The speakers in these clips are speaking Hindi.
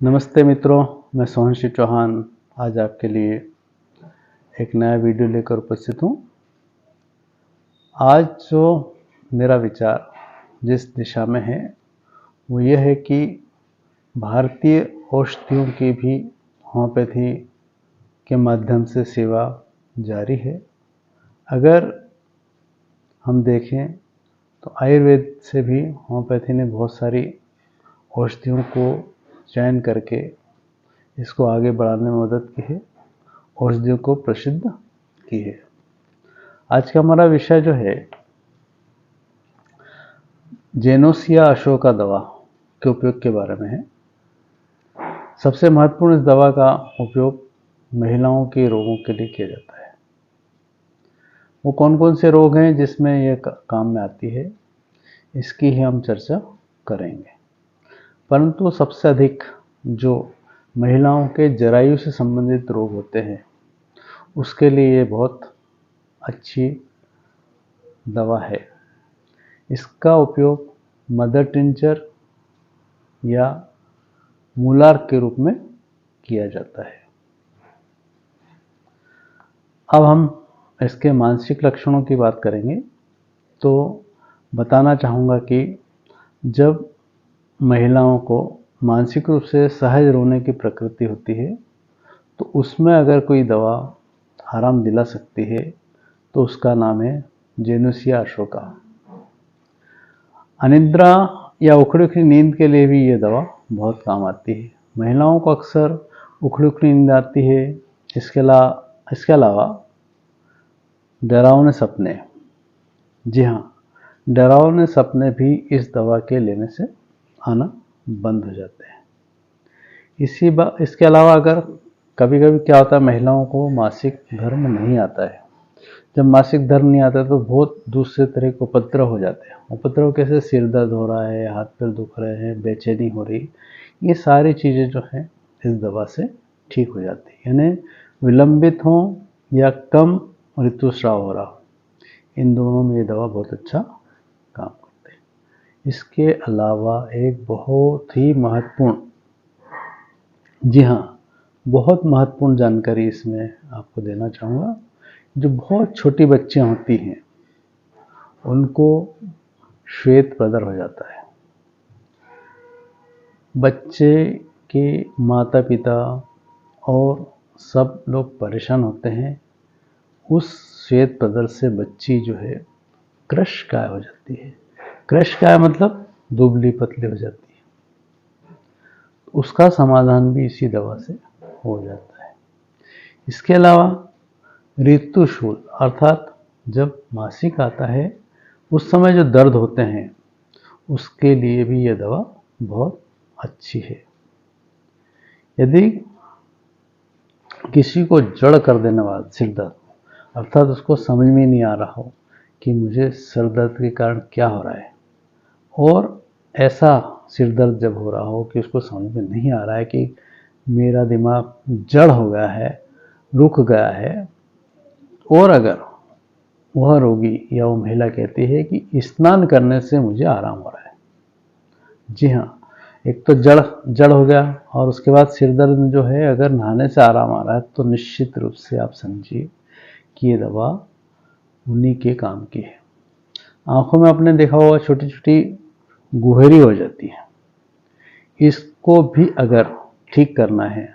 नमस्ते मित्रों, मैं सोहनशी चौहान आज आपके लिए एक नया वीडियो लेकर उपस्थित हूँ। आज जो मेरा विचार जिस दिशा में है वो ये है कि भारतीय औषधियों की भी होम्योपैथी के माध्यम से सेवा जारी है। अगर हम देखें तो आयुर्वेद से भी होम्योपैथी ने बहुत सारी औषधियों को चयन करके इसको आगे बढ़ाने में मदद की है, औषधियों को प्रसिद्ध की है। आज का हमारा विषय जो है जेनोसिया अशोका दवा के उपयोग के बारे में है। सबसे महत्वपूर्ण इस दवा का उपयोग महिलाओं के रोगों के लिए किया जाता है। वो कौन कौन से रोग हैं जिसमें यह काम में आती है, इसकी ही हम चर्चा करेंगे। परंतु सबसे अधिक जो महिलाओं के जरायु से संबंधित रोग होते हैं उसके लिए ये बहुत अच्छी दवा है। इसका उपयोग मदर टिंचर या मूलार के रूप में किया जाता है। अब हम इसके मानसिक लक्षणों की बात करेंगे तो बताना चाहूँगा कि जब महिलाओं को मानसिक रूप से सहज रोने की प्रकृति होती है तो उसमें अगर कोई दवा आराम दिला सकती है तो उसका नाम है जेनोसिया अशोका। अनिद्रा या उखड़ी उखड़ी नींद के लिए भी ये दवा बहुत काम आती है। महिलाओं को अक्सर उखड़ी उखड़ी नींद आती है। इसके अलावा डरावने सपने, जी हाँ, डरावने सपने भी इस दवा के लेने से आना बंद हो जाते हैं। इसके अलावा अगर कभी कभी क्या होता है, महिलाओं को मासिक धर्म नहीं आता है। जब मासिक धर्म नहीं आता तो बहुत दूसरे तरह के उपद्रव हो जाते हैं। उपद्रव कैसे? सिर दर्द हो रहा है, हाथ पैर दुख रहे हैं, बेचैनी हो रही, ये सारी चीज़ें जो हैं इस दवा से ठीक हो जाती है। यानी विलंबित हो या कम ऋतुस्राव हो रहा हो, इन दोनों में ये दवा बहुत अच्छा काम करती है। इसके अलावा एक बहुत ही महत्वपूर्ण, जी हाँ, बहुत महत्वपूर्ण जानकारी इसमें आपको देना चाहूँगा। जो बहुत छोटी बच्चियाँ होती हैं उनको श्वेत प्रदर हो जाता है। बच्चे के माता पिता और सब लोग परेशान होते हैं। उस श्वेत प्रदर से बच्ची जो है कृशकाय हो जाती है। कृशकाय मतलब दुबली पतली हो जाती है। उसका समाधान भी इसी दवा से हो जाता है। इसके अलावा ऋतुशूल अर्थात जब मासिक आता है उस समय जो दर्द होते हैं उसके लिए भी यह दवा बहुत अच्छी है। यदि किसी को जड़ कर देने वाला सिर दर्द, अर्थात उसको समझ में नहीं आ रहा हो कि मुझे सिर दर्द के कारण क्या हो रहा है, और ऐसा सिर दर्द जब हो रहा हो कि उसको समझ में नहीं आ रहा है कि मेरा दिमाग जड़ हो गया है, रुक गया है, और अगर वह रोगी या वो महिला कहती है कि स्नान करने से मुझे आराम हो रहा है, जी हाँ, एक तो जड़ हो गया और उसके बाद सिर दर्द में जो है अगर नहाने से आराम आ रहा है तो निश्चित रूप से आप समझिए कि ये दवा उन्हीं के काम की है। आंखों में आपने देखा होगा छोटी छोटी गुहेरी हो जाती है, इसको भी अगर ठीक करना है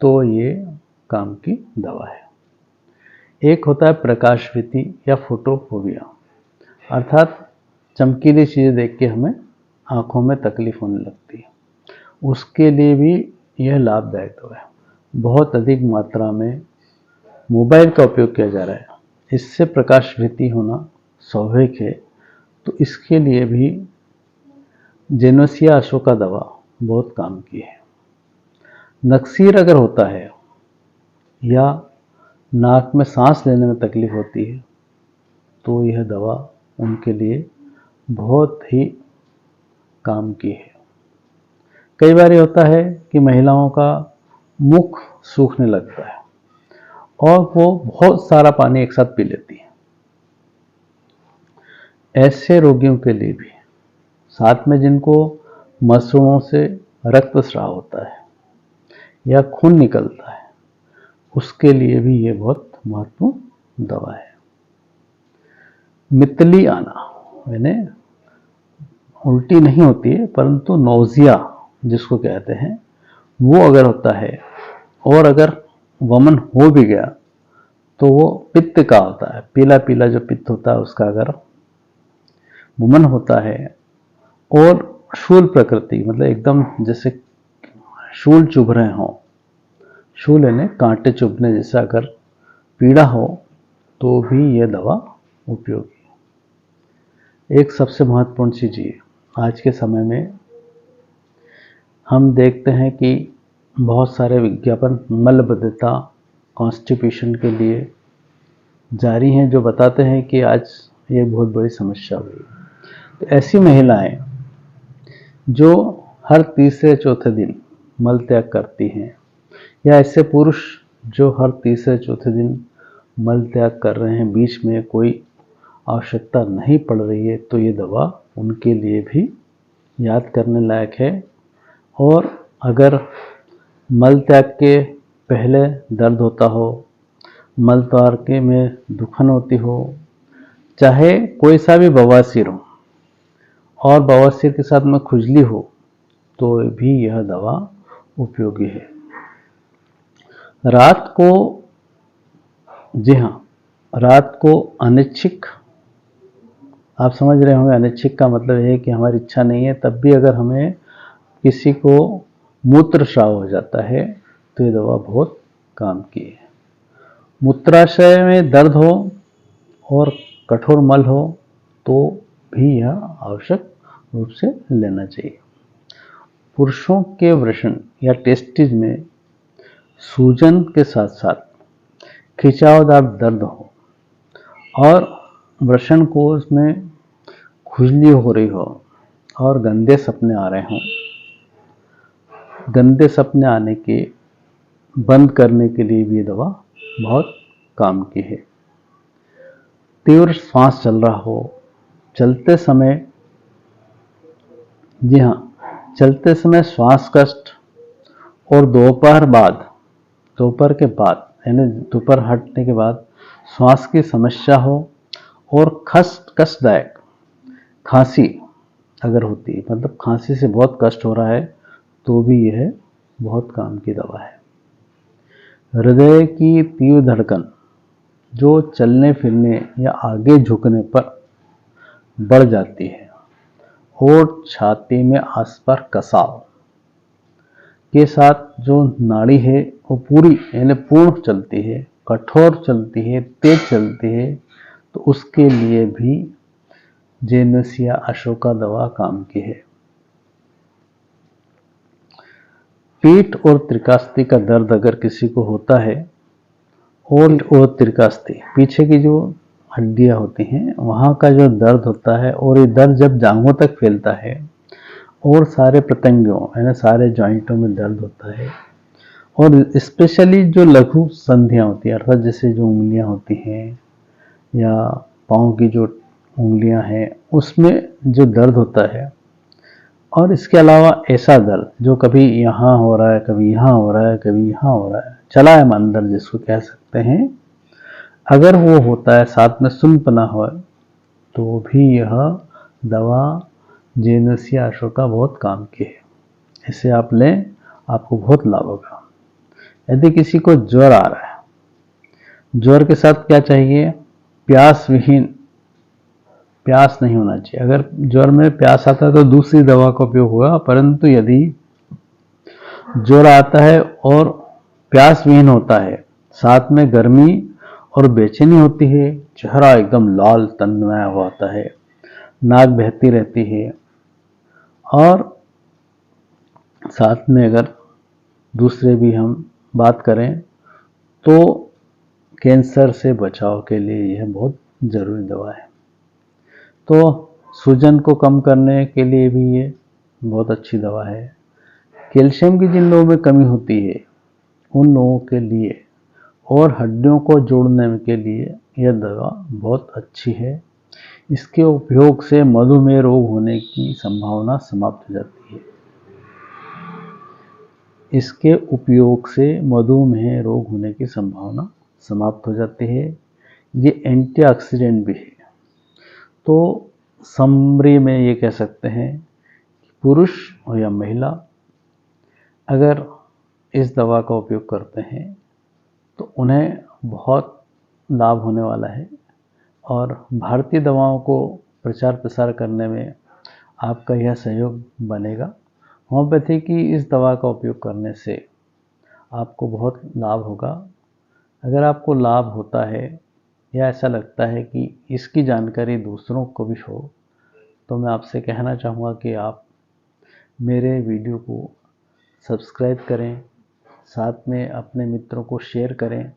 तो ये काम की दवा है। एक होता है प्रकाशवृत्ति या फोटोफोबिया, अर्थात चमकीली चीज़ें देख के हमें आँखों में तकलीफ होने लगती है। उसके लिए भी यह लाभदायक दवा है। बहुत अधिक मात्रा में मोबाइल का उपयोग किया जा रहा है, इससे प्रकाशवृत्ति होना स्वाभाविक है, तो इसके लिए भी जेनोसिया अशोका दवा बहुत काम की है। नक्सीर अगर होता है या नाक में सांस लेने में तकलीफ होती है तो यह दवा उनके लिए बहुत ही काम की है। कई बार ये होता है कि महिलाओं का मुख सूखने लगता है और वो बहुत सारा पानी एक साथ पी लेती है। ऐसे रोगियों के लिए भी, साथ में जिनको मसूड़ों से रक्तस्राव होता है, या खून निकलता है, उसके लिए भी ये बहुत महत्वपूर्ण दवा है। मितली आना, यानी उल्टी नहीं होती है परंतु नौजिया जिसको कहते हैं, वो अगर होता है और अगर वमन हो भी गया तो वो पित्त का होता है, पीला पीला जो पित्त होता है उसका अगर वमन होता है और शूल प्रकृति, मतलब एकदम जैसे शूल चुभ रहे हों, शूल यानी कांटे चुभने जैसा अगर पीड़ा हो तो भी यह दवा उपयोगी है। एक सबसे महत्वपूर्ण चीज ये, आज के समय में हम देखते हैं कि बहुत सारे विज्ञापन मलबद्धता, कॉन्स्टिपेशन के लिए जारी हैं, जो बताते हैं कि आज ये बहुत बड़ी समस्या हुई। तो ऐसी महिलाएं जो हर तीसरे चौथे दिन मल त्याग करती हैं, या ऐसे पुरुष जो हर तीसरे चौथे दिन मल त्याग कर रहे हैं, बीच में कोई आवश्यकता नहीं पड़ रही है, तो ये दवा उनके लिए भी याद करने लायक है। और अगर मल त्याग के पहले दर्द होता हो, मल त्याग के में दुखन होती हो, चाहे कोई सा भी बवासीर हो और बवासीर के साथ में खुजली हो, तो भी यह दवा उपयोगी है। रात को, जी हाँ, रात को अनिच्छिक, आप समझ रहे होंगे अनिच्छिक का मतलब है कि हमारी इच्छा नहीं है, तब भी अगर हमें किसी को मूत्रस्राव हो जाता है तो ये दवा बहुत काम की है। मूत्राशय में दर्द हो और कठोर मल हो तो भी यह आवश्यक रूप से लेना चाहिए। पुरुषों के वृषण या टेस्टिस में सूजन के साथ साथ खिंचावदार दर्द हो और वृषण कोश में खुजली हो रही हो और गंदे सपने आ रहे हों, गंदे सपने आने के बंद करने के लिए भी ये दवा बहुत काम की है। तीव्र श्वास चल रहा हो, चलते समय, जी हाँ, चलते समय श्वास कष्ट और दोपहर के बाद यानी दोपहर हटने के बाद श्वास की समस्या हो और कष्टदायक खांसी अगर होती है, मतलब खांसी से बहुत कष्ट हो रहा है, तो भी यह बहुत काम की दवा है। हृदय की तीव्र धड़कन जो चलने फिरने या आगे झुकने पर बढ़ जाती है और छाती में आसपास कसाव के साथ जो नाड़ी है वो पूरी यानी पूर्ण चलती है, कठोर चलती है, तेज चलती है, तो उसके लिए भी जेनेसिया अशोका दवा काम की है। पीठ और त्रिकास्ती का दर्द अगर किसी को होता है, और त्रिकास्ती पीछे की जो हड्डियां होती हैं वहाँ का जो दर्द होता है, और ये दर्द जब जांघों तक फैलता है और सारे प्रत्यंगों यानी सारे जॉइंटों में दर्द होता है, और स्पेशली जो लघु संधियां होती हैं, अर्थात जैसे जो उंगलियां होती हैं या पाँव की जो उंगलियां हैं उसमें जो दर्द होता है, और इसके अलावा ऐसा दर्द जो कभी यहाँ हो रहा है, कभी यहाँ हो रहा है, कभी यहाँ हो रहा है, चला है अंदर जिसको कह सकते हैं, अगर वो होता है, साथ में सुनपना हो, तो भी यह दवा जेनेसिया अशोका बहुत काम की है। इसे आप लें, आपको बहुत लाभ होगा। यदि किसी को ज्वर आ रहा है, ज्वर के साथ क्या चाहिए, प्यास विहीन, प्यास नहीं होना चाहिए। अगर ज्वर में प्यास आता है तो दूसरी दवा का उपयोग होगा, परंतु यदि ज्वर आता है और प्यास विहीन होता है, साथ में गर्मी और बेचैनी होती है, चेहरा एकदम लाल तन्मय होता है, नाक बहती रहती है, और साथ में अगर दूसरे भी हम बात करें तो कैंसर से बचाव के लिए यह बहुत ज़रूरी दवा है। तो सूजन को कम करने के लिए भी ये बहुत अच्छी दवा है। कैल्शियम की जिन लोगों में कमी होती है उन लोगों के लिए और हड्डियों को जोड़ने के लिए यह दवा बहुत अच्छी है। इसके उपयोग से मधुमेह रोग होने की संभावना समाप्त हो जाती है। इसके उपयोग से मधुमेह रोग होने की संभावना समाप्त हो जाती है। ये एंटीऑक्सीडेंट भी है। तो समरी में ये कह सकते हैं कि पुरुष हो या महिला अगर इस दवा का उपयोग करते हैं तो उन्हें बहुत लाभ होने वाला है और भारतीय दवाओं को प्रचार प्रसार करने में आपका यह सहयोग बनेगा। होम्योपैथी की इस दवा का उपयोग करने से आपको बहुत लाभ होगा। अगर आपको लाभ होता है या ऐसा लगता है कि इसकी जानकारी दूसरों को भी हो, तो मैं आपसे कहना चाहूँगा कि आप मेरे वीडियो को सब्सक्राइब करें, साथ में अपने मित्रों को शेयर करें।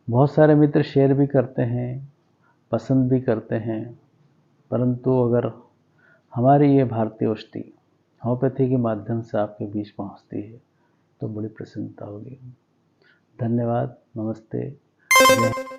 बहुत सारे मित्र शेयर भी करते हैं, पसंद भी करते हैं, परंतु अगर हमारी ये भारतीय औषधि होम्योपैथी के माध्यम से आपके बीच पहुंचती है तो बड़ी प्रसन्नता होगी। धन्यवाद। नमस्ते।